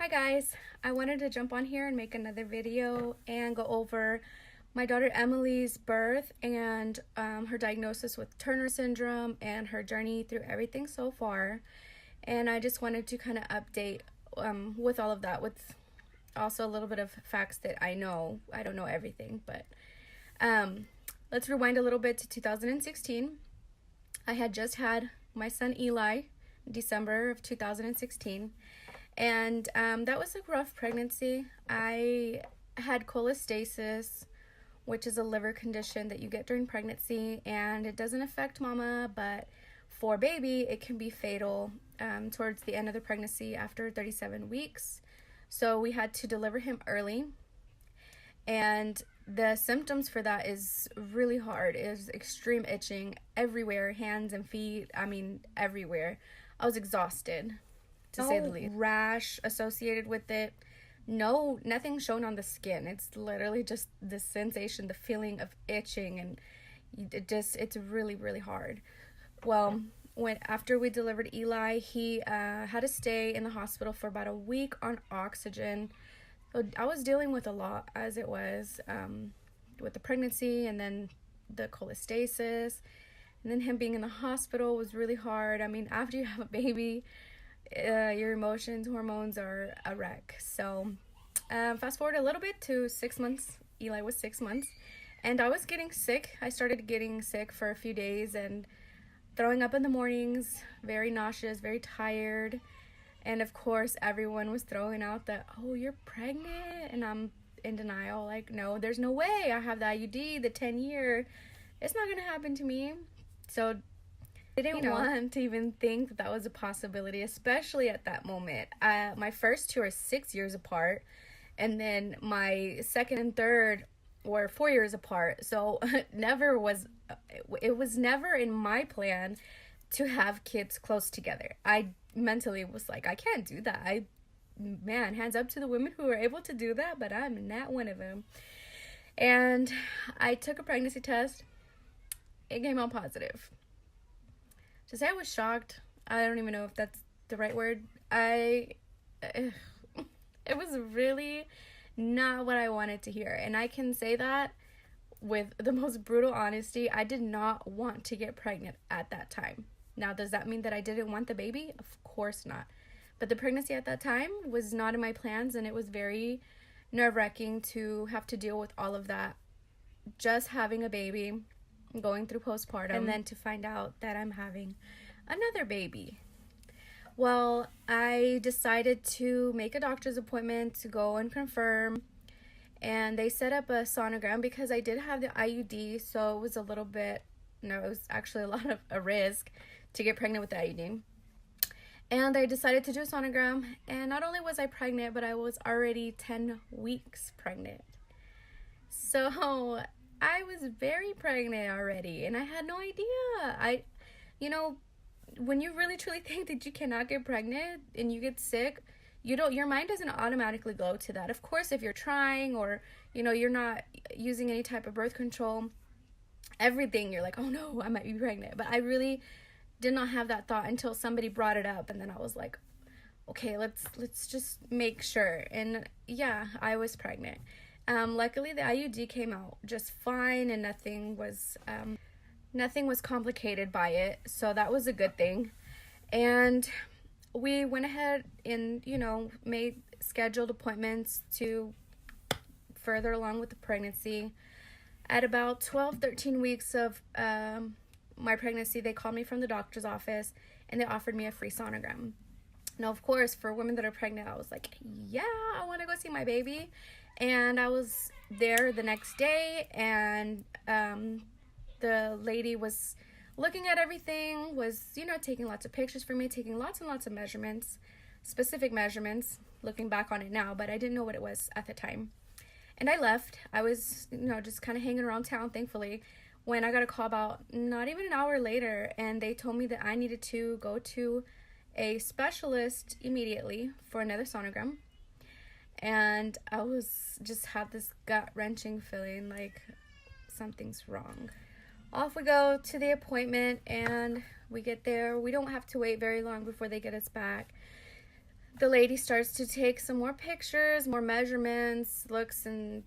Hi guys, I wanted to jump on here and make another video and go over my daughter Emily's birth and her diagnosis with Turner syndrome and her journey through everything so far. And I just wanted to kind of update with all of that, with also a little bit of facts that I know. I don't know everything, but let's rewind a little bit to 2016. I had just had my son Eli December of 2016. And that was a rough pregnancy. I had cholestasis, which is a liver condition that you get during pregnancy, and it doesn't affect mama, but for baby, it can be fatal towards the end of the pregnancy after 37 weeks. So we had to deliver him early, and the symptoms for that is really hard. It was extreme itching everywhere, hands and feet, everywhere. I was exhausted, to say the least. Rash associated with it. No, nothing shown on the skin. It's literally just the sensation, the feeling of itching, and it's really, really hard. Well, after we delivered Eli, he had to stay in the hospital for about a week on oxygen. So I was dealing with a lot as it was with the pregnancy and then the cholestasis, and then him being in the hospital was really hard. After you have a baby, your emotions, hormones are a wreck. So fast forward a little bit to 6 months. Eli was 6 months, and I was getting sick. I started getting sick for a few days and throwing up in the mornings, very nauseous, very tired. And of course, everyone was throwing out that, oh, you're pregnant. And I'm in denial, like, no, there's no way. I have the IUD, the 10-year. It's not going to happen to me. So I didn't want to even think that was a possibility, especially at that moment. My first two are 6 years apart, and then my second and third were 4 years apart. So it was never in my plan to have kids close together. I mentally was like, I can't do that. Hands up to the women who are able to do that, but I'm not one of them. And I took a pregnancy test. It came out positive. To say I was shocked, I don't even know if that's the right word. It was really not what I wanted to hear. And I can say that with the most brutal honesty. I did not want to get pregnant at that time. Now, does that mean that I didn't want the baby? Of course not. But the pregnancy at that time was not in my plans, and it was very nerve-wracking to have to deal with all of that. Just having a baby, going through postpartum, and then to find out that I'm having another baby. Well, I decided to make a doctor's appointment to go and confirm, and they set up a sonogram because I did have the IUD, so it was it was actually a lot of a risk to get pregnant with the IUD. And I decided to do a sonogram, and not only was I pregnant, but I was already 10 weeks pregnant. So I was very pregnant already, and I had no idea. When you really truly think that you cannot get pregnant and you get sick, your mind doesn't automatically go to that. Of course, if you're trying or, you're not using any type of birth control, everything, you're like, oh no, I might be pregnant. But I really did not have that thought until somebody brought it up, and then I was like, okay, let's just make sure. And yeah, I was pregnant. Luckily, the IUD came out just fine, and nothing was complicated by it, so that was a good thing. And we went ahead and made scheduled appointments to further along with the pregnancy. At about 12-13 weeks of my pregnancy, they called me from the doctor's office, and they offered me a free sonogram. Now, of course, for women that are pregnant, I was like, yeah, I want to go see my baby. And I was there the next day, and the lady was looking at everything, was, taking lots of pictures for me, taking lots and lots of measurements, specific measurements, looking back on it now, but I didn't know what it was at the time. And I left. I was, just kind of hanging around town, thankfully, when I got a call about not even an hour later, and they told me that I needed to go to a specialist immediately for another sonogram. And I had this gut-wrenching feeling like something's wrong. Off we go to the appointment, and we get there. We don't have to wait very long before they get us back. the lady starts to take some more pictures, more measurements, looks, and,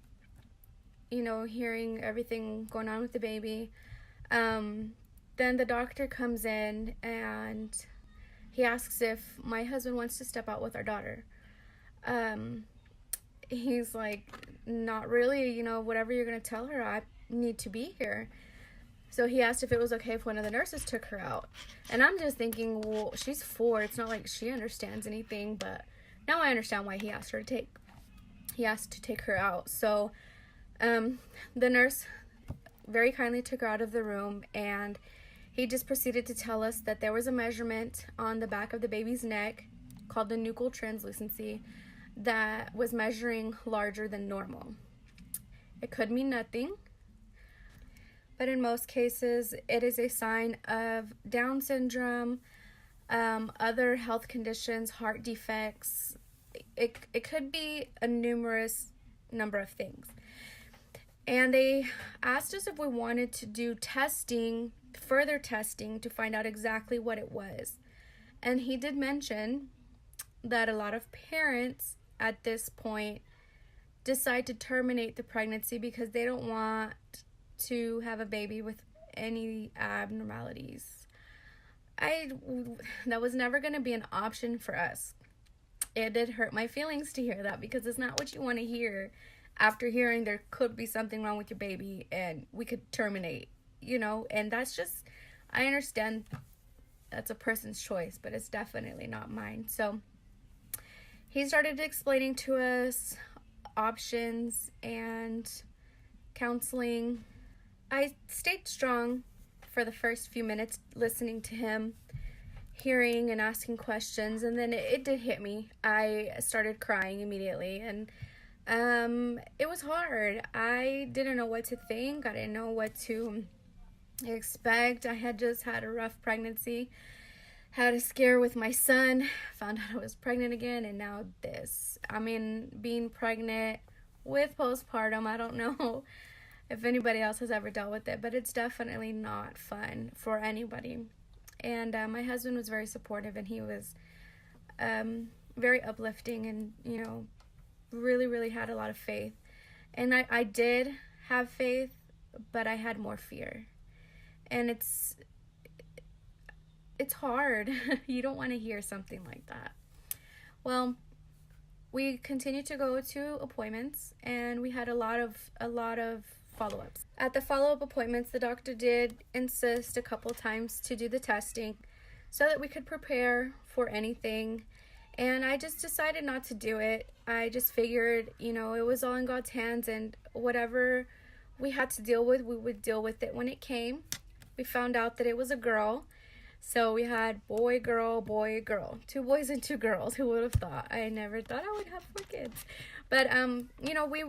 you know, hearing everything going on with the baby. Then the doctor comes in and he asks if my husband wants to step out with our daughter. He's like, not really, you know, whatever you're going to tell her, I need to be here. So he asked if it was okay if one of the nurses took her out. And I'm just thinking, well, she's 4. It's not like she understands anything, but now I understand why he asked to take her out. So the nurse very kindly took her out of the room, and he just proceeded to tell us that there was a measurement on the back of the baby's neck called the nuchal translucency that was measuring larger than normal. It could mean nothing, but in most cases, it is a sign of Down syndrome, other health conditions, heart defects. It could be a numerous number of things. And they asked us if we wanted to do further testing to find out exactly what it was. And he did mention that a lot of parents at this point decide to terminate the pregnancy because they don't want to have a baby with any abnormalities. That was never going to be an option for us. It did hurt my feelings to hear that, because it's not what you want to hear after hearing there could be something wrong with your baby and we could terminate, you know. And that's just, I understand that's a person's choice, but it's definitely not mine. So he started explaining to us options and counseling. I stayed strong for the first few minutes listening to him, hearing and asking questions, and then it did hit me. I started crying immediately, and it was hard. I didn't know what to think. I didn't know what to expect. I had just had a rough pregnancy, had a scare with my son, found out I was pregnant again, and now this. I mean, being pregnant with postpartum, I don't know if anybody else has ever dealt with it, but it's definitely not fun for anybody. And my husband was very supportive, and he was very uplifting, and, you know, really, really had a lot of faith. And I did have faith, but I had more fear. And it's hard. You don't want to hear something like that. Well, we continued to go to appointments, and we had a lot of follow-ups. At the follow-up appointments, the doctor did insist a couple times to do the testing so that we could prepare for anything. And I just decided not to do it. I just figured, you know, it was all in God's hands, and whatever we had to deal with, we would deal with it when it came. We found out that it was a girl. So we had boy, girl, 2 boys and 2 girls. Who would have thought? I never thought I would have 4 kids. But, you know, we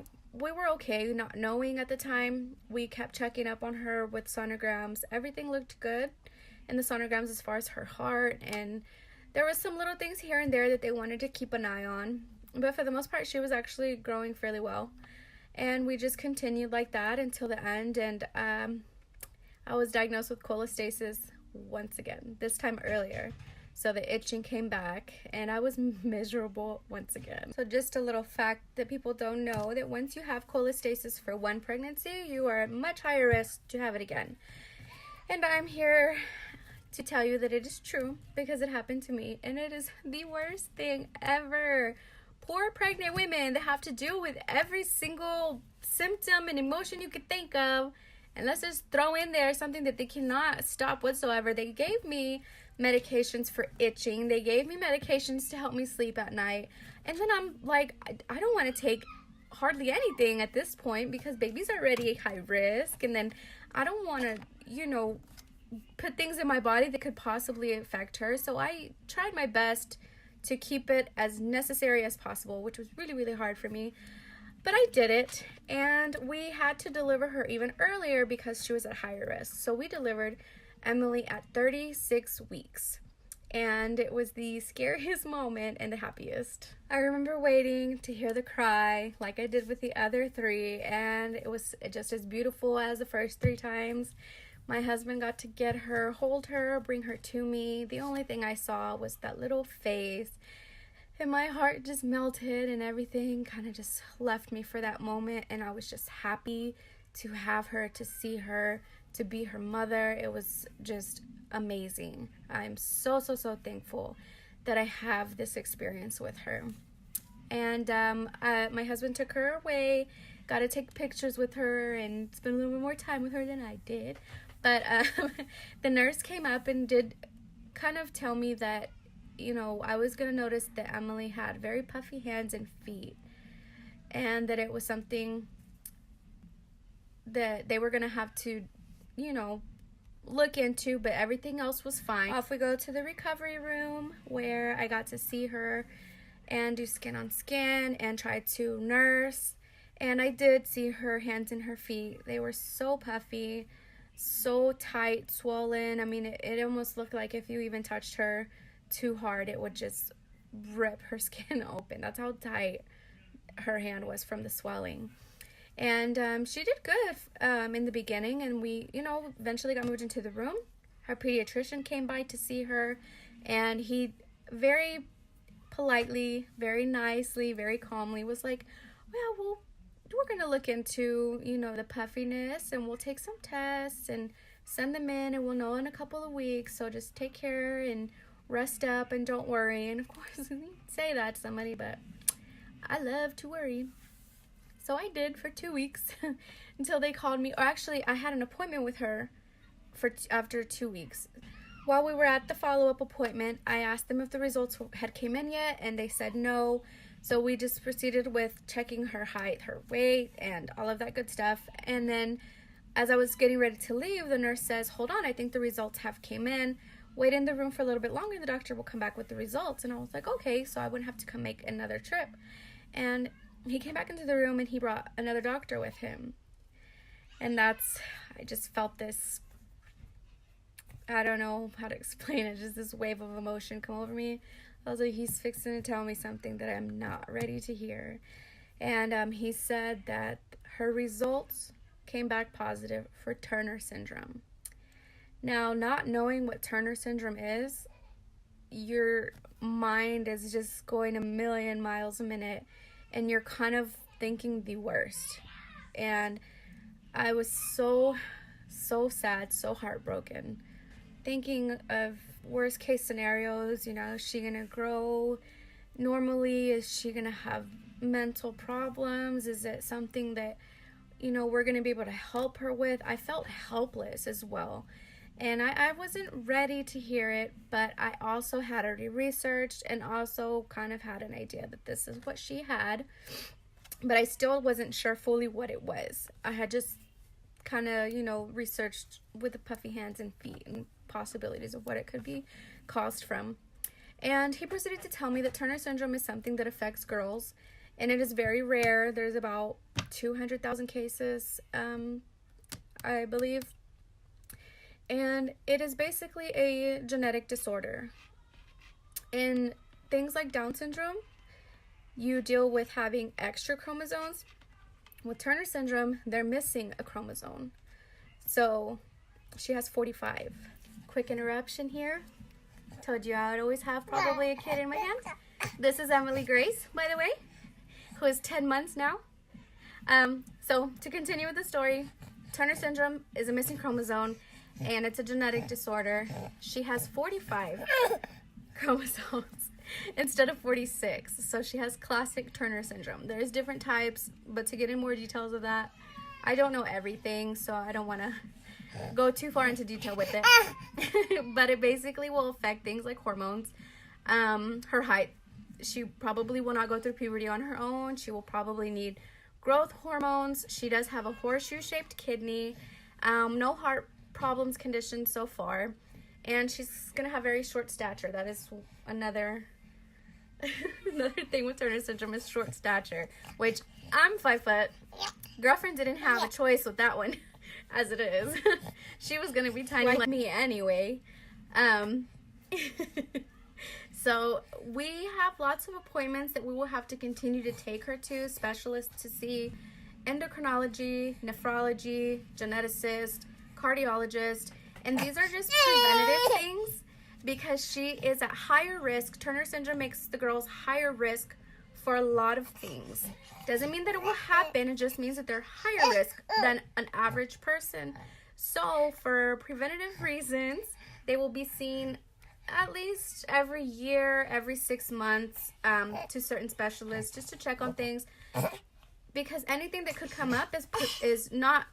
were okay, not knowing at the time. We kept checking up on her with sonograms. Everything looked good in the sonograms as far as her heart, and there was some little things here and there that they wanted to keep an eye on. But for the most part, she was actually growing fairly well. And we just continued like that until the end, and I was diagnosed with cholestasis once again, this time earlier. So the itching came back, and I was miserable once again. So just a little fact that people don't know, that once you have cholestasis for one pregnancy, you are at much higher risk to have it again. And I'm here to tell you that it is true, because it happened to me, and it is the worst thing ever. Poor pregnant women that have to deal with every single symptom and emotion you could think of, and let's just throw in there something that they cannot stop whatsoever. They gave me medications for itching. They gave me medications to help me sleep at night. And then I'm like, I don't want to take hardly anything at this point, because baby's already high risk. And then I don't want to, you know, put things in my body that could possibly affect her. So I tried my best to keep it as necessary as possible, which was really, really hard for me. But I did it, and we had to deliver her even earlier because she was at higher risk. So we delivered Emily at 36 weeks, and it was the scariest moment and the happiest. I remember waiting to hear the cry like I did with the other 3, and it was just as beautiful as the first 3 times. My husband got to get her, hold her, bring her to me. The only thing I saw was that little face And my heart just melted and everything kind of just left me for that moment. And I was just happy to have her, to see her, to be her mother. It was just amazing. I'm so thankful that I have this experience with her. And my husband took her away, got to take pictures with her and spend a little bit more time with her than I did. But the nurse came up and did kind of tell me that, you know, I was going to notice that Emily had very puffy hands and feet, and that it was something that they were going to have to, you know, look into, but everything else was fine. Off we go to the recovery room, where I got to see her and do skin on skin and try to nurse. And I did see her hands and her feet. They were so puffy, so tight, swollen. I mean, it almost looked like if you even touched her too hard, it would just rip her skin open. That's how tight her hand was from the swelling. And she did good in the beginning, and we, you know, eventually got moved into the room. Her pediatrician came by to see her, and he very politely, very nicely, very calmly was like, well, we're going to look into, you know, the puffiness, and we'll take some tests and send them in, and we'll know in a couple of weeks. So just take care and rest up and don't worry. And of course, you say that to somebody, but I love to worry. So I did for 2 weeks until they called me. Or actually, I had an appointment with her after 2 weeks. While we were at the follow-up appointment, I asked them if the results had came in yet, and they said no. So we just proceeded with checking her height, her weight, and all of that good stuff. And then as I was getting ready to leave, the nurse says, hold on, I think the results have came in. Wait in the room for a little bit longer. The doctor will come back with the results. And I was like, okay, so I wouldn't have to come make another trip. And he came back into the room, and he brought another doctor with him. And I just felt this, I don't know how to explain it, just this wave of emotion come over me. I was like, he's fixing to tell me something that I'm not ready to hear. And he said that her results came back positive for Turner syndrome. Now, not knowing what Turner syndrome is, your mind is just going a million miles a minute, and you're kind of thinking the worst. And I was so sad, so heartbroken, thinking of worst case scenarios. You know, is she gonna grow normally? Is she gonna have mental problems? Is it something that, you know, we're gonna be able to help her with? I felt helpless as well. And I wasn't ready to hear it, but I also had already researched and also kind of had an idea that this is what she had. But I still wasn't sure fully what it was. I had just kind of, you know, researched with the puffy hands and feet and possibilities of what it could be caused from. And he proceeded to tell me that Turner syndrome is something that affects girls, and it is very rare. There's about 200,000 cases, I believe. And it is basically a genetic disorder. In things like Down syndrome, you deal with having extra chromosomes. With Turner syndrome, they're missing a chromosome. So she has 45. Quick interruption here. Told you I would always have probably a kid in my hands. This is Emily Grace, by the way, who is 10 months now. So to continue with the story, Turner syndrome is a missing chromosome, and it's a genetic disorder. She has 45 chromosomes instead of 46. So she has classic Turner syndrome. There's different types, but to get in more details of that, I don't know everything, so I don't want to go too far into detail with it. But it basically will affect things like hormones, her height. She probably will not go through puberty on her own. She will probably need growth hormones. She does have a horseshoe-shaped kidney, no heart problems conditions so far, and she's gonna have very short stature. That is another thing with Turner syndrome, is short stature, which I'm 5 foot. Girlfriend didn't have a choice with that one as it is. She was gonna be tiny like me anyway. So we have lots of appointments that we will have to continue to take her to, specialists to see, endocrinology, nephrology, geneticist, cardiologist, and these are just preventative things because she is at higher risk. Turner syndrome makes the girls higher risk for a lot of things. Doesn't mean that it will happen, it just means that they're higher risk than an average person. So for preventative reasons, they will be seen at least every year, every 6 months, to certain specialists just to check on things, because anything that could come up is not,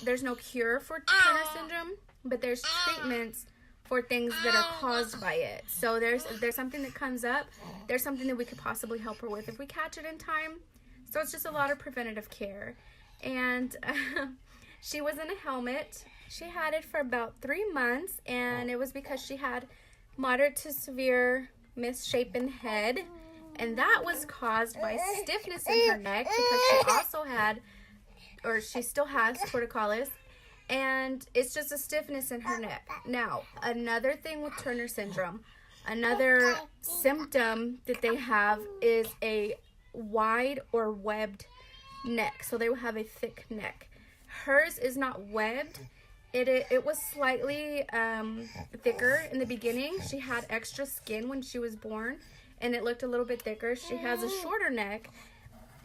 there's no cure for Turner syndrome, but there's treatments for things that are caused by it. So if there's something that comes up, there's something that we could possibly help her with if we catch it in time. So it's just a lot of preventative care. And she was in a helmet. She had it for about 3 months, and it was because she had moderate to severe misshapen head, and that was caused by stiffness in her neck, because she also had, or she still has, torticollis, and it's just a stiffness in her neck. Now, another thing with Turner syndrome, another symptom that they have is a wide or webbed neck. So they will have a thick neck. Hers is not webbed. It was slightly thicker in the beginning. She had extra skin when she was born, and it looked a little bit thicker. She has a shorter neck,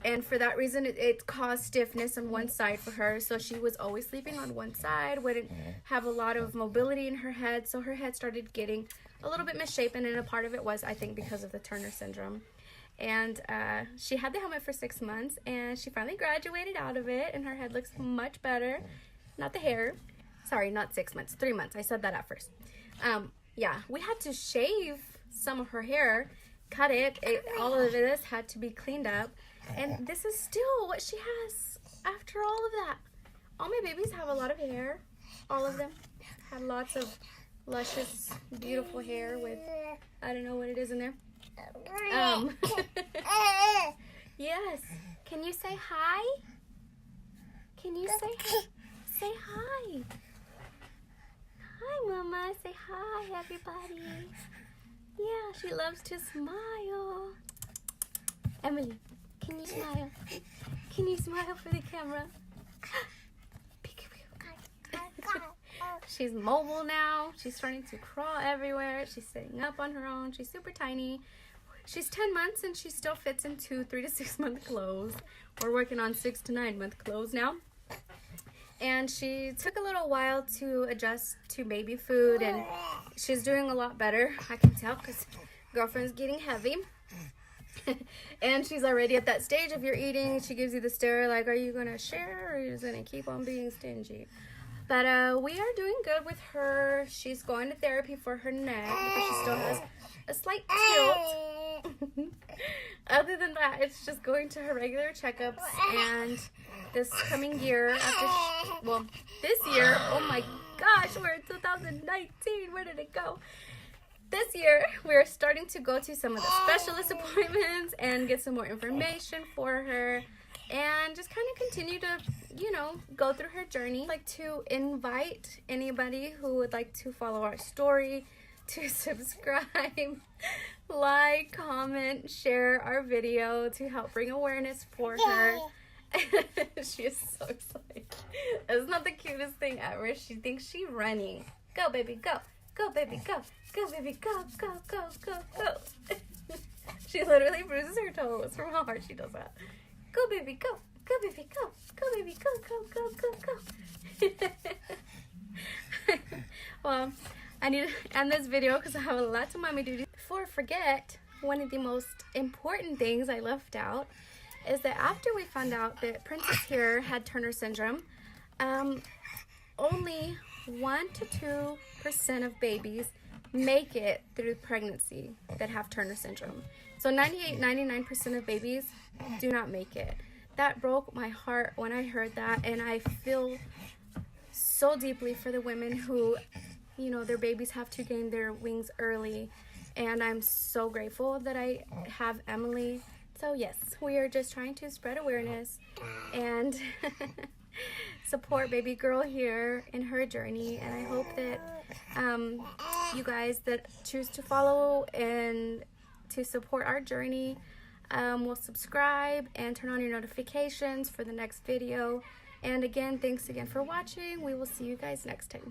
and for that reason, it caused stiffness on one side for her. So she was always sleeping on one side, wouldn't have a lot of mobility in her head. So her head started getting a little bit misshapen, and a part of it was, I think, because of the Turner syndrome. And she had the helmet for 6 months, and she finally graduated out of it, and her head looks much better. Not the hair. Sorry, not 6 months, 3 months. I said that at first. Yeah, we had to shave some of her hair, cut it. All of this had to be cleaned up. And this is still what she has after all of that. All my babies have a lot of hair. All of them had lots of luscious, beautiful hair with, I don't know what it is in there. Yes. Can you say hi? Can you say hi? Hi, Mama. Say hi, everybody. Yeah, she loves to smile. Emily, can you smile? Can you smile for the camera? She's mobile now. She's starting to crawl everywhere. She's sitting up on her own. She's super tiny. She's 10 months and she still fits into 3 to 6 month clothes. We're working on 6 to 9 month clothes now. And she took a little while to adjust to baby food, and she's doing a lot better. I can tell because girlfriend's getting heavy. And she's already at that stage. If you're eating, she gives you the stare like, are you going to share, or are you just going to keep on being stingy? But we are doing good with her. She's going to therapy for her neck because she still has a slight tilt. Other than that, it's just going to her regular checkups. And this coming year, this year, oh my gosh, we're in 2019. Where did it go? This year, we're starting to go to some of the specialist appointments and get some more information for her, and just kind of continue to, go through her journey. I'd like to invite anybody who would like to follow our story to subscribe, like, comment, share our video to help bring awareness for her. She is so excited. It's not the cutest thing ever. She thinks she's running. Go, baby, go. Go, baby, go. Go, baby, go, go, go, go, go. She literally bruises her toes from how hard she does that. Go, baby, go. Go, baby, go. Go, baby, go, go, go, go, go. Well, I need to end this video because I have a lot of mommy duties. Before I forget, one of the most important things I left out is that after we found out that Princess here had Turner syndrome, only 1 to 2% of babies make it through pregnancy that have Turner syndrome. So 99% of babies do not make it. That broke my heart when I heard that, and I feel so deeply for the women who, their babies have to gain their wings early, and I'm so grateful that I have Emily. So yes, we are just trying to spread awareness and support baby girl here in her journey, and I hope that you guys that choose to follow and to support our journey will subscribe and turn on your notifications for the next video. And again, thanks again for watching. We will see you guys next time.